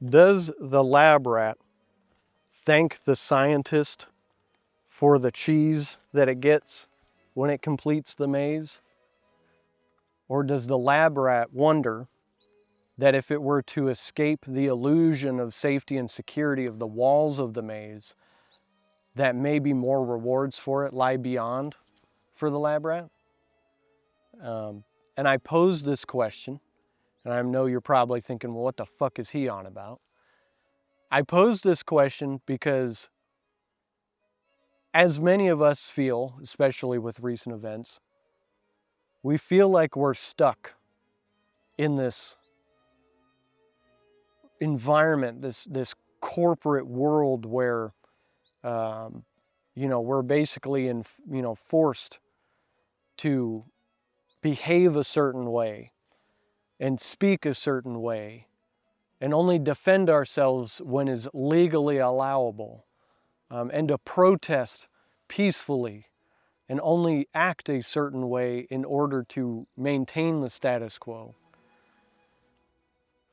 Does the lab rat thank the scientist for the cheese that it gets when it completes the maze? Or does the lab rat wonder that if it were to escape the illusion of safety and security of the walls of the maze, that maybe more rewards for it lie beyond for the lab rat? And I pose this question, and I know you're probably thinking, well, what the fuck is he on about? I pose this question because as many of us feel, especially with recent events, we feel like we're stuck in this environment, this corporate world where, we're basically forced to behave a certain way and speak a certain way and only defend ourselves when is legally allowable, and to protest peacefully and only act a certain way in order to maintain the status quo.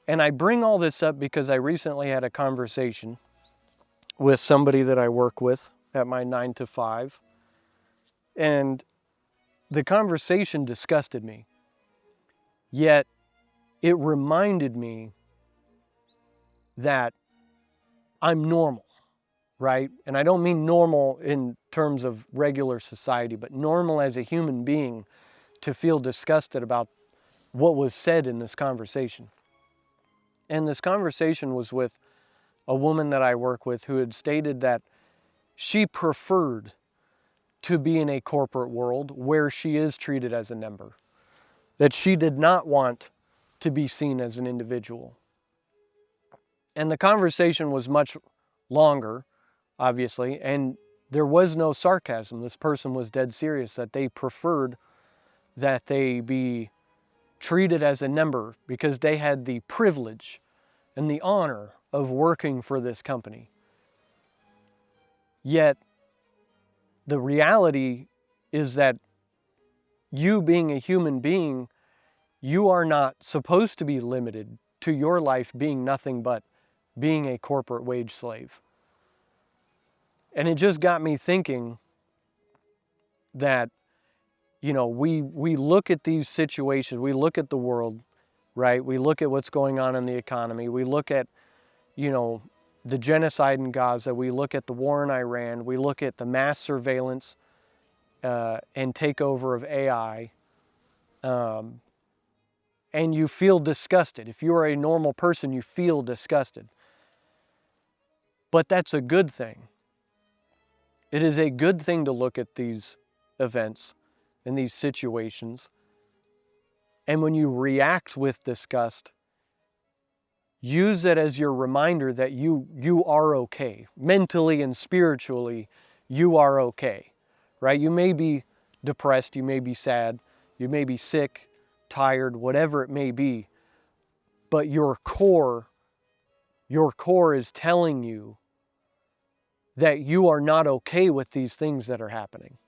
And I bring all this up because I recently had a conversation with somebody that I work with at my 9 to 5, and the conversation disgusted me, yet it reminded me that I'm normal, right? And I don't mean normal in terms of regular society, but normal as a human being to feel disgusted about what was said in this conversation. And this conversation was with a woman that I work with who had stated that she preferred to be in a corporate world where she is treated as a number, that she did not want to be seen as an individual. And the conversation was much longer, obviously, and there was no sarcasm. This person was dead serious that they preferred that they be treated as a number because they had the privilege and the honor of working for this company. Yet, the reality is that you being a human being, you are not supposed to be limited to your life being nothing but being a corporate wage slave. And it just got me thinking that, we look at these situations, we look at the world, right? We look at what's going on in the economy. We look at, the genocide in Gaza. We look at the war in Iran. We look at the mass surveillance and takeover of AI. And you feel disgusted. If you are a normal person, you feel disgusted. But that's a good thing. It is a good thing to look at these events and these situations. And when you react with disgust, use it as your reminder that you are okay. Mentally and spiritually, you are okay, right? You may be depressed, you may be sad, you may be sick, tired, whatever it may be, but your core is telling you that you are not okay with these things that are happening.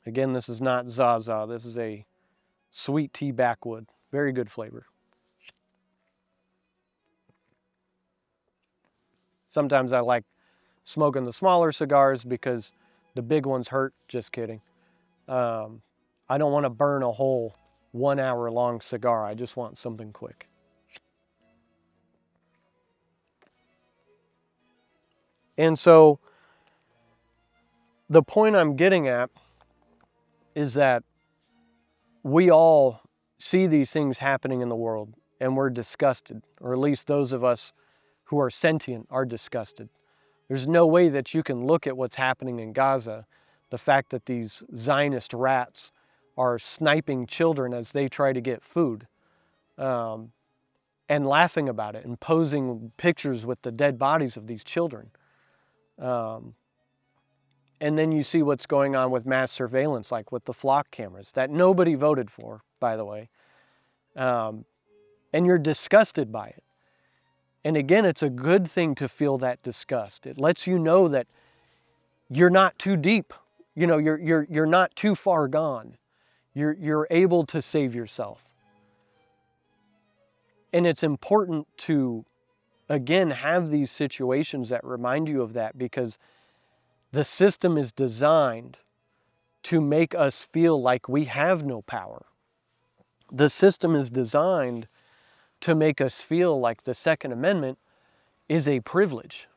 Again, this is not Zaza. This is a sweet tea backwood. Very good flavor. Sometimes I like smoking the smaller cigars because the big ones hurt. Just kidding. I don't want to burn a whole 1 hour long cigar. I just want something quick. And so the point I'm getting at is that we all see these things happening in the world and we're disgusted, or at least those of us who are sentient are disgusted. There's no way that you can look at what's happening in Gaza, the fact that these Zionist rats are sniping children as they try to get food, and laughing about it and posing pictures with the dead bodies of these children. And then you see what's going on with mass surveillance, like with the flock cameras, that nobody voted for, by the way. And you're disgusted by it. And again, it's a good thing to feel that disgust. It lets you know that you're not too deep. You're not too far gone. You're able to save yourself. And it's important to, again, have these situations that remind you of that, because the system is designed to make us feel like we have no power. The system is designed to make us feel like the Second Amendment is a privilege.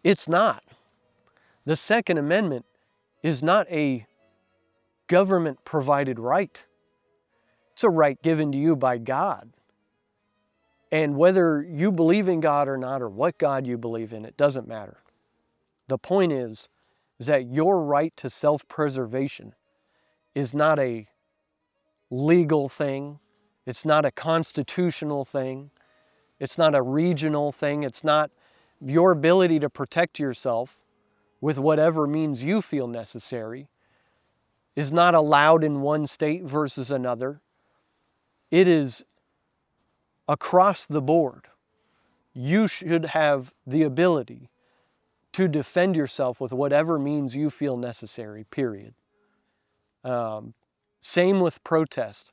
It's not. The Second Amendment is not a government-provided right. It's a right given to you by God. And whether you believe in God or not, or what God you believe in, it doesn't matter. The point is that your right to self-preservation is not a legal thing. It's not a constitutional thing. It's not a regional thing. It's not your ability to protect yourself with whatever means you feel necessary is not allowed in one state versus another. It is across the board. You should have the ability to defend yourself with whatever means you feel necessary, period. Same with protest.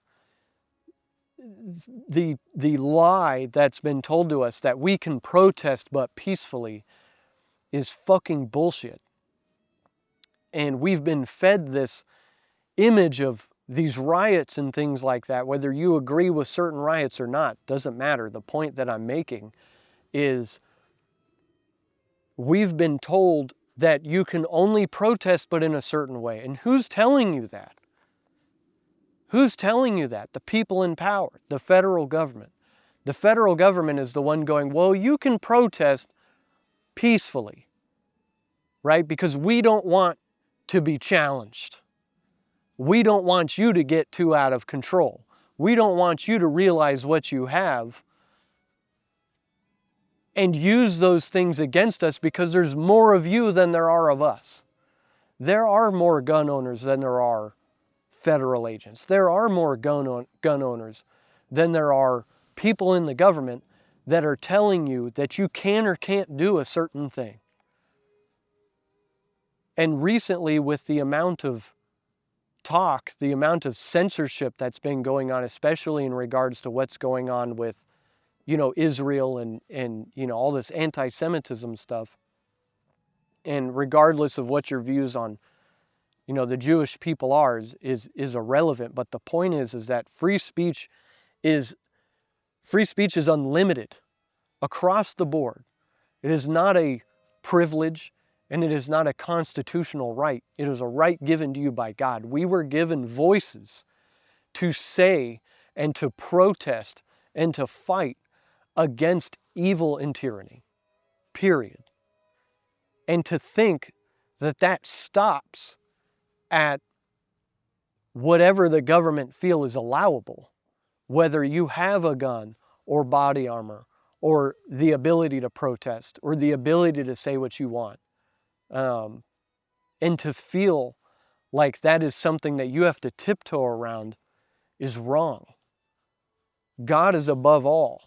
The lie that's been told to us that we can protest but peacefully is fucking bullshit. And we've been fed this image of these riots and things like that. Whether you agree with certain riots or not, doesn't matter. The point that I'm making is we've been told that you can only protest but in a certain way. And who's telling you that? Who's telling you that? The people in power, the federal government. The federal government is the one going, well, you can protest peacefully, right? Because we don't want to be challenged. We don't want you to get too out of control. We don't want you to realize what you have and use those things against us, because there's more of you than there are of us. There are more gun owners than there are federal agents. There are more gun owners than there are people in the government that are telling you that you can or can't do a certain thing. And recently, with the amount of talk, the amount of censorship that's been going on, especially in regards to what's going on with, Israel and all this anti-Semitism stuff, and regardless of what your views on the Jewish people are, is irrelevant. But the point is that free speech is unlimited across the board. It is not a privilege, and it is not a constitutional right. It is a right given to you by God. We were given voices to say and to protest and to fight against evil and tyranny, period. And to think that stops at whatever the government feel is allowable, whether you have a gun or body armor or the ability to protest or the ability to say what you want, and to feel like that is something that you have to tiptoe around is wrong. God is above all,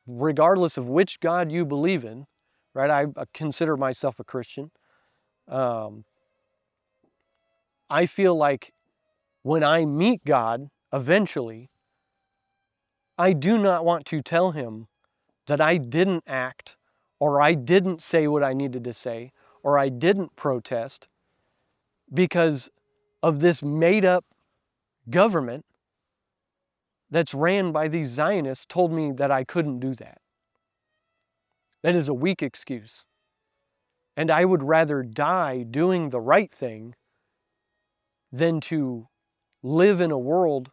regardless of which God you believe in, right? I consider myself a Christian. I feel like when I meet God eventually, I do not want to tell him that I didn't act, or I didn't say what I needed to say, or I didn't protest because of this made-up government that's ran by these Zionists told me that I couldn't do that. That is a weak excuse. And I would rather die doing the right thing than to live in a world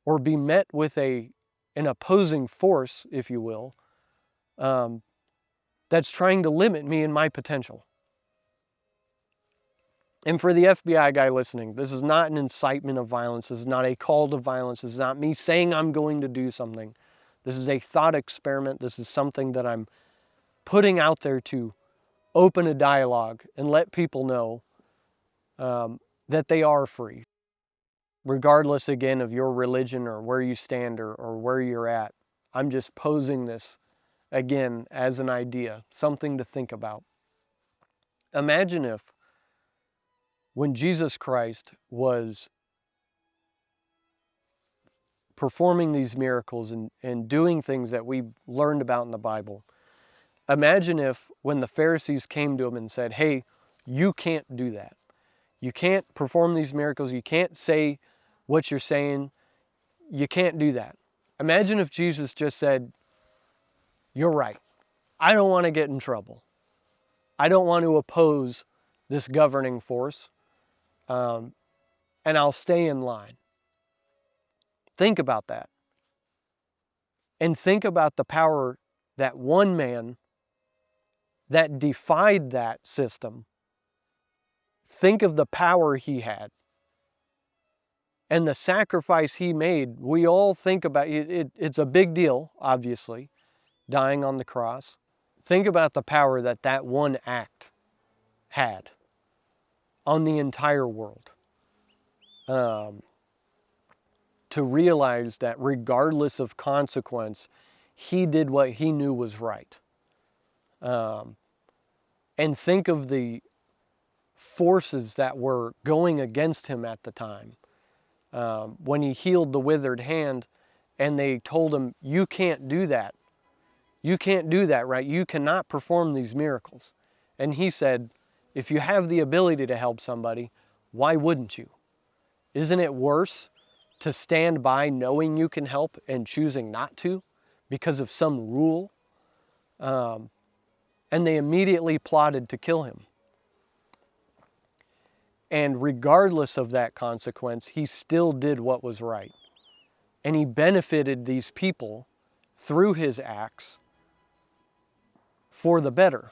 or be met with an opposing force, if you will, that's trying to limit me in my potential. And for the FBI guy listening, this is not an incitement of violence. This is not a call to violence. This is not me saying I'm going to do something. This is a thought experiment. This is something that I'm putting out there to open a dialogue and let people know that they are free, regardless, again, of your religion or where you stand or where you're at. I'm just posing this, again, as an idea, something to think about. Imagine if, when Jesus Christ was performing these miracles and doing things that we've learned about in the Bible. Imagine if when the Pharisees came to him and said, hey, you can't do that. You can't perform these miracles. You can't say what you're saying. You can't do that. Imagine if Jesus just said, you're right. I don't want to get in trouble. I don't want to oppose this governing force, and I'll stay in line. Think about that. And think about the power that one man that defied that system, think of the power he had and the sacrifice he made. We all think about it. It's a big deal, obviously, dying on the cross. Think about the power that that one act had on the entire world. To realize that regardless of consequence, he did what he knew was right. And think of the forces that were going against him at the time. When he healed the withered hand and they told him, you can't do that. You can't do that, right? You cannot perform these miracles. And he said, if you have the ability to help somebody, why wouldn't you? Isn't it worse to stand by knowing you can help and choosing not to because of some rule? And they immediately plotted to kill him. And regardless of that consequence, he still did what was right. And he benefited these people through his acts for the better.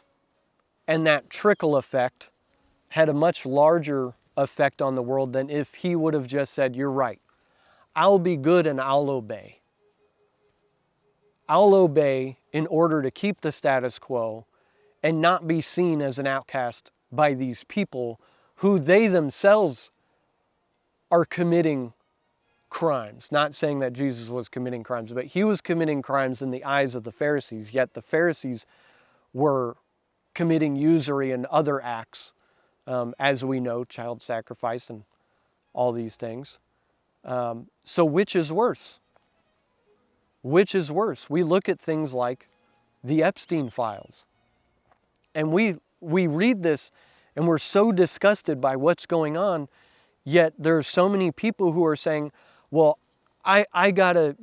And that trickle effect had a much larger effect on the world than if he would have just said, you're right. I'll be good and I'll obey. I'll obey in order to keep the status quo and not be seen as an outcast by these people who they themselves are committing crimes. Not saying that Jesus was committing crimes, but he was committing crimes in the eyes of the Pharisees, yet the Pharisees were committing usury and other acts, as we know, child sacrifice and all these things. So which is worse? Which is worse? We look at things like the Epstein files, and we read this and we're so disgusted by what's going on, yet there's so many people who are saying, well, I gotta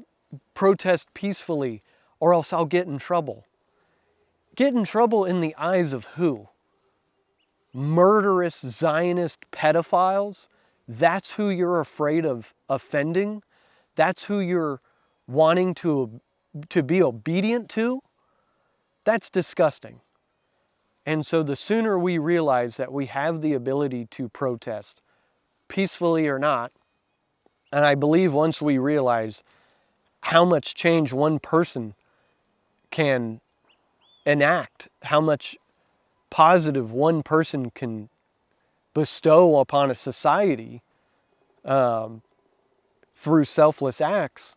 protest peacefully or else I'll get in trouble. Get in trouble in the eyes of who? Murderous Zionist pedophiles? That's who you're afraid of offending? That's who you're wanting to be obedient to? That's disgusting. And so the sooner we realize that we have the ability to protest, peacefully or not, and I believe once we realize how much change one person can enact, how much positive one person can bestow upon a society through selfless acts,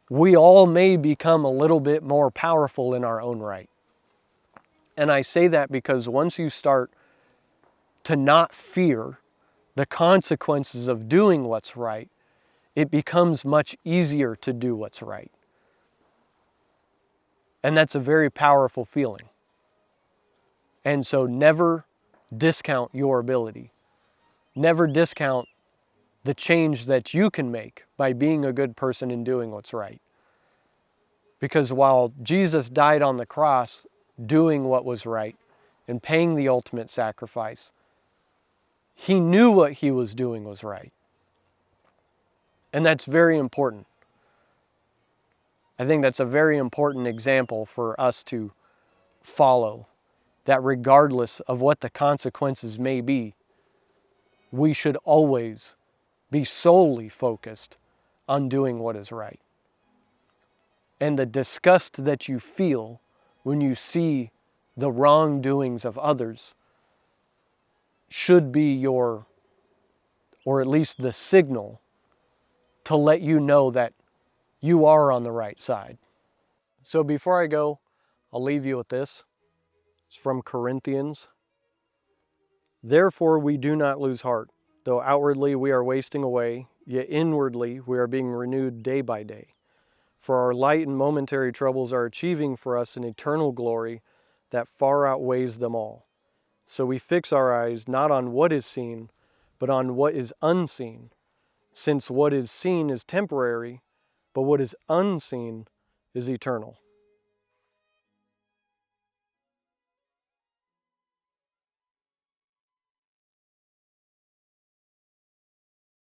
we all may become a little bit more powerful in our own right. And I say that because once you start to not fear the consequences of doing what's right, it becomes much easier to do what's right. And that's a very powerful feeling. And so never discount your ability. Never discount the change that you can make by being a good person and doing what's right. Because while Jesus died on the cross doing what was right and paying the ultimate sacrifice, he knew what he was doing was right. And that's very important. I think that's a very important example for us to follow, that regardless of what the consequences may be, we should always be solely focused on doing what is right. And the disgust that you feel when you see the wrongdoings of others should be your, or at least the signal to let you know that you are on the right side. So before I go, I'll leave you with this. It's from Corinthians. Therefore we do not lose heart, though outwardly we are wasting away, yet inwardly we are being renewed day by day. For our light and momentary troubles are achieving for us an eternal glory that far outweighs them all. So we fix our eyes not on what is seen, but on what is unseen, since what is seen is temporary, but what is unseen is eternal.